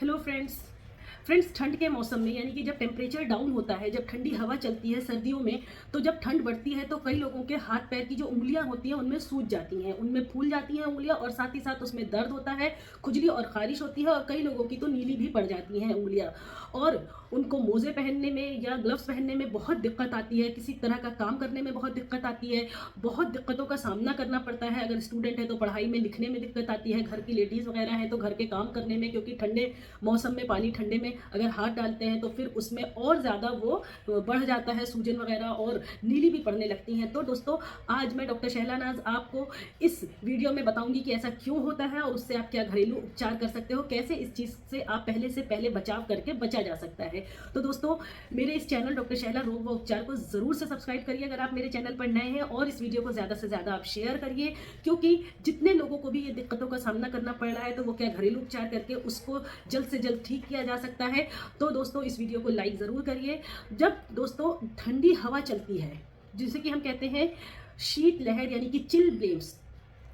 Hello friends ठंड के मौसम में यानी कि जब टेम्परेचर डाउन होता है, जब ठंडी हवा चलती है सर्दियों में, तो जब ठंड बढ़ती है तो कई लोगों के हाथ पैर की जो उंगलियां होती हैं उनमें सूज जाती हैं, उनमें फूल जाती हैं उंगलियां, और साथ ही साथ उसमें दर्द होता है, खुजली और खारिश होती है, और कई लोगों की तो नीली भी पड़ जाती हैं उंगलियां। और उनको मोजे पहनने में या ग्लव्स पहनने में बहुत दिक्कत आती है, किसी तरह का काम करने में बहुत दिक्कत आती है, बहुत दिक्कतों का सामना करना पड़ता है। अगर स्टूडेंट है तो पढ़ाई में लिखने में दिक्कत आती है, घर की लेडीज़ वगैरह है तो घर के काम करने में, क्योंकि ठंडे मौसम में पानी ठंडे में अगर हाथ डालते हैं तो फिर उसमें और ज़्यादा वो बढ़ जाता है, सूजन वगैरह और नीली भी पड़ने लगती हैं। तो दोस्तों, आज मैं डॉक्टर शहलानाज आपको इस वीडियो में बताऊंगी कि ऐसा क्यों होता है और उससे आप क्या घरेलू उपचार कर सकते हो, कैसे इस चीज़ से आप पहले बचाव करके बचा जा सकता है। तो दोस्तों, मेरे इस चैनल डॉक्टर शहला रोग व उपचार को ज़रूर से सब्सक्राइब करिए अगर आप मेरे चैनल पर नए हैं, और इस वीडियो को ज़्यादा से ज़्यादा आप शेयर करिए, क्योंकि जितने लोगों को भी ये दिक्कतों का सामना करना पड़ रहा है तो वो क्या घरेलू उपचार करके उसको जल्द से जल्द ठीक किया जा सकता है। तो दोस्तों, इस वीडियो को लाइक ज़रूर करिए। जब दोस्तों ठंडी हवा चलती है, जिसे कि हम कहते हैं शीत लहर यानी कि चिल ब्लेव्स,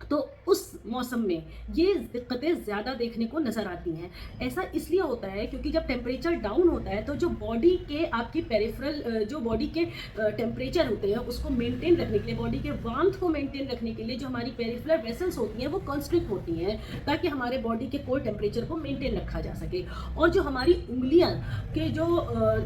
तो उस मौसम में ये दिक्कतें ज़्यादा देखने को नज़र आती हैं। ऐसा इसलिए होता है क्योंकि जब टेम्परेचर डाउन होता है तो जो बॉडी के आपकी पेरिफेरल जो बॉडी के टेम्परेचर होते हैं उसको मेंटेन रखने के लिए, बॉडी के वार्मथ को मेंटेन रखने के लिए जो हमारी पेरिफेरल वेसल्स होती हैं वो कंस्ट्रिक्ट होती हैं, ताकि हमारे बॉडी के कोर टेम्परेचर को मेंटेन रखा जा सके। और जो हमारी उंगलियां के जो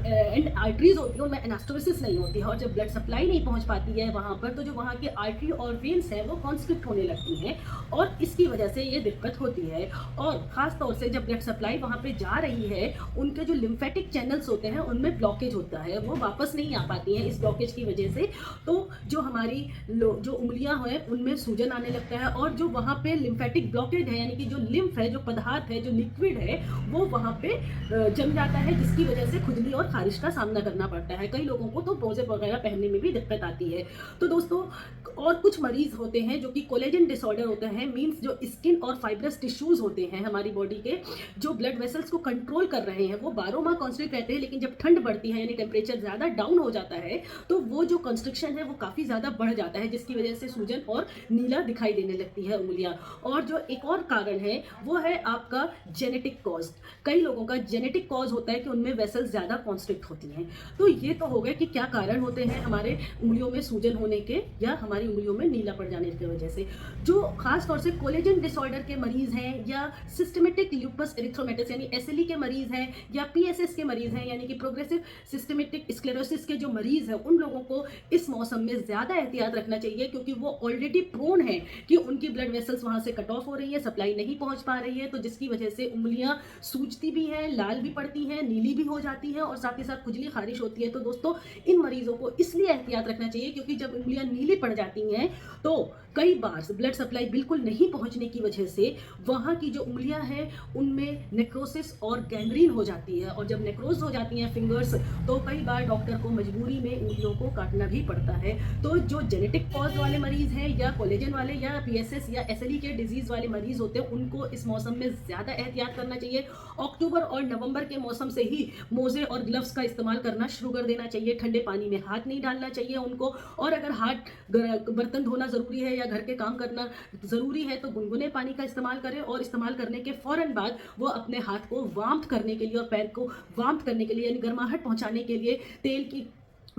एंड आर्टरीज होती हैं उनमें एनास्टोसिस नहीं होती है, और जब ब्लड सप्लाई नहीं पहुंच पाती है वहाँ पर, तो जो वहाँ की आर्टरी और वेन्स हैं वो कॉन्स्ट्रिक्ट होने लगती हैं, और इसकी वजह से ये दिक्कत होती है। और ख़ास तौर से जब ब्लड सप्लाई वहाँ पे जा रही है, उनके जो लिम्फेटिक चैनल्स होते हैं उनमें ब्लॉकेज होता है, वो वापस नहीं आ पाती हैं इस ब्लॉकेज की वजह से। तो जो हमारी जो उंगलियां हैं उनमें सूजन आने लगता है, और जो वहाँ पे लिम्फेटिक ब्लॉकेज है यानी कि जो लिम्फ है, जो पदार्थ है, जो लिक्विड है, वो वहाँ पे जम जाता है, जिसकी वजह से खुजली और खारिश का सामना करना पड़ता है। कई लोगों को तो मोजे वगैरह पहनने में भी दिक्कत आती है। तो दोस्तों, और कुछ मरीज होते हैं जो कि कोलेजन डिसऑर्डर होते हैं, मींस जो स्किन और फाइब्रस टिश्यूज होते हैं हमारी बॉडी के, जो ब्लड वेसल्स को कंट्रोल कर रहे हैं, वो 12 माह कॉन्स्ट्रिक्ट रहते हैं, लेकिन जब ठंड बढ़ती है यानी टेम्परेचर ज़्यादा डाउन हो जाता है तो वो जो कंस्ट्रिक्शन है वो काफ़ी ज़्यादा बढ़ जाता है, जिसकी वजह से सूजन और नीला दिखाई देने लगती है उंगलियां। और जो एक और कारण है वो है आपका जेनेटिक कॉज। कई लोगों का जेनेटिक कॉज होता है कि उनमें वेसल्स ज़्यादा कॉन्स्ट्रिक्ट होती हैं। तो ये तो हो गए कि क्या कारण होते हैं हमारे उंगलियों में सूजन होने के या हमारी उंगलियों में नीला पड़ जाने की वजह से। जो खास तौर से कोलेजन डिसऑर्डर के मरीज हैं, या सिस्टमेटिक ल्यूपस एरिथ्रोमेटस यानी एसएलई के मरीज हैं, या पीएसएस के मरीज हैं यानी कि प्रोग्रेसिव सिस्टमेटिक स्क्लेरोसिस के जो मरीज हैं, उन लोगों को इस मौसम में ज़्यादा एहतियात रखना चाहिए, क्योंकि वो ऑलरेडी प्रोन है कि उनकी ब्लड वेसल्स वहाँ से कट ऑफ हो रही है, सप्लाई नहीं पहुँच पा रही है, तो जिसकी वजह से उंगलियाँ सूजती भी हैं, लाल भी पड़ती हैं, नीली भी हो जाती हैं, और साथ ही साथ खुजली खारिश होती है। तो दोस्तों, इन मरीजों को इसलिए एहतियात रखना चाहिए क्योंकि जब उंगलियाँ नीली पड़ जाती हैं तो कई बार ब्लड सप्लाई बिल्कुल नहीं पहुंचने की वजह से वहाँ की जो उंगलियां हैं उनमें नेक्रोसिस और गैंग्रीन हो जाती है, और जब नेक्रोज हो जाती हैं फिंगर्स, तो कई बार डॉक्टर को मजबूरी में उंगलियों को काटना भी पड़ता है। तो जो जेनेटिक कॉज वाले मरीज हैं, या कोलेजन वाले, या पीएसएस या एसएलई के डिजीज वाले मरीज होते हैं, उनको इस मौसम में ज़्यादा एहतियात करना चाहिए। अक्टूबर और नवंबर के मौसम से ही मोजे और ग्लव्स का इस्तेमाल करना शुरू कर देना चाहिए, ठंडे पानी में हाथ नहीं डालना चाहिए उनको, और अगर हाथ बर्तन धोना ज़रूरी है या घर के काम करना ज़रूरी है तो गुनगुने पानी का इस्तेमाल करें, और इस्तेमाल करने के फ़ौरन बाद वो अपने हाथ को वार्म करने के लिए और पैर को वार्म करने के लिए यानी गर्माहट पहुंचाने के लिए तेल की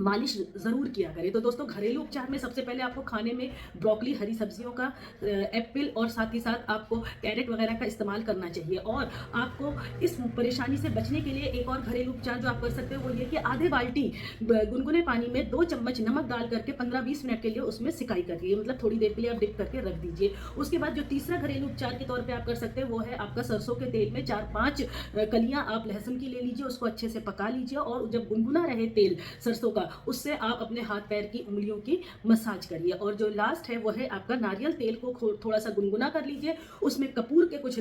मालिश ज़रूर किया करें। तो दोस्तों, घरेलू उपचार में सबसे पहले आपको खाने में ब्रोकली, हरी सब्जियों का, एप्पल और साथ ही साथ आपको कैरेट वगैरह का इस्तेमाल करना चाहिए। और आपको इस परेशानी से बचने के लिए एक और घरेलू उपचार जो आप कर सकते हो वो ये कि आधे बाल्टी गुनगुने पानी में 2 चम्मच नमक डाल करके 15-20 मिनट के लिए उसमें सिकाई करिए, मतलब थोड़ी देर के लिए आप डिप करके रख दीजिए। उसके बाद जो तीसरा घरेलू उपचार के तौर पर आप कर सकते हो वो है आपका सरसों के तेल में 4-5 कलियाँ आप लहसुन की ले लीजिए, उसको अच्छे से पका लीजिए, और जब गुनगुना रहे तेल सरसों का, उससे आप अपने हाथ पैर की उंगलियों की मसाज करिए। और जो लास्ट है वो है आपका नारियल तेल को थोड़ा सा गुनगुना कर लीजिए, उसमें कपूर के कुछ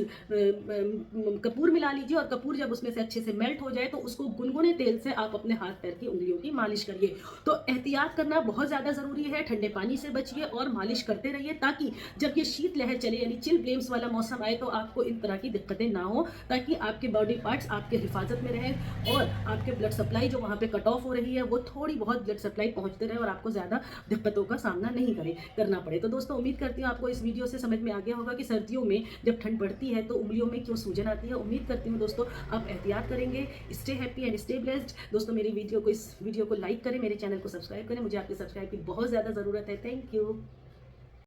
कपूर मिला लीजिए, और कपूर जब उसमें से अच्छे से मेल्ट हो जाए तो उसको गुनगुने तेल से आप अपने हाथ पैर की उंगलियों की मालिश करिए। तो एहतियात करना बहुत ज़्यादा ज़रूरी है, ठंडे पानी से बचिए और मालिश करते रहिए, ताकि जब ये शीत लहर चले यानी चिल ब्लेम्स वाला मौसम आए तो आपको इन तरह की दिक्कतें ना हो, ताकि आपके बॉडी पार्ट्स आपके हिफाजत में रहें और आपके ब्लड सप्लाई जो वहाँ पे कट ऑफ हो रही है वो थोड़ी थोड़ी बहुत ब्लड सप्लाई पहुँचते रहे और आपको ज़्यादा दिक्कतों का सामना नहीं करना पड़े। तो दोस्तों उम्मीद करती हूँ आपको इस वीडियो से समझ में आ गया होगा कि सर्दियों में जब ठंड बढ़ती है तो उंगलियों में क्यों सूजन आती है। उम्मीद करती हूँ दोस्तों आप एहतियात करेंगे। Stay happy and stay blessed. दोस्तों मेरी इस वीडियो को लाइक करें, मेरे चैनल को सब्सक्राइब करें। मुझे आपके सब्सक्राइब की बहुत ज़्यादा ज़रूरत है। Thank you.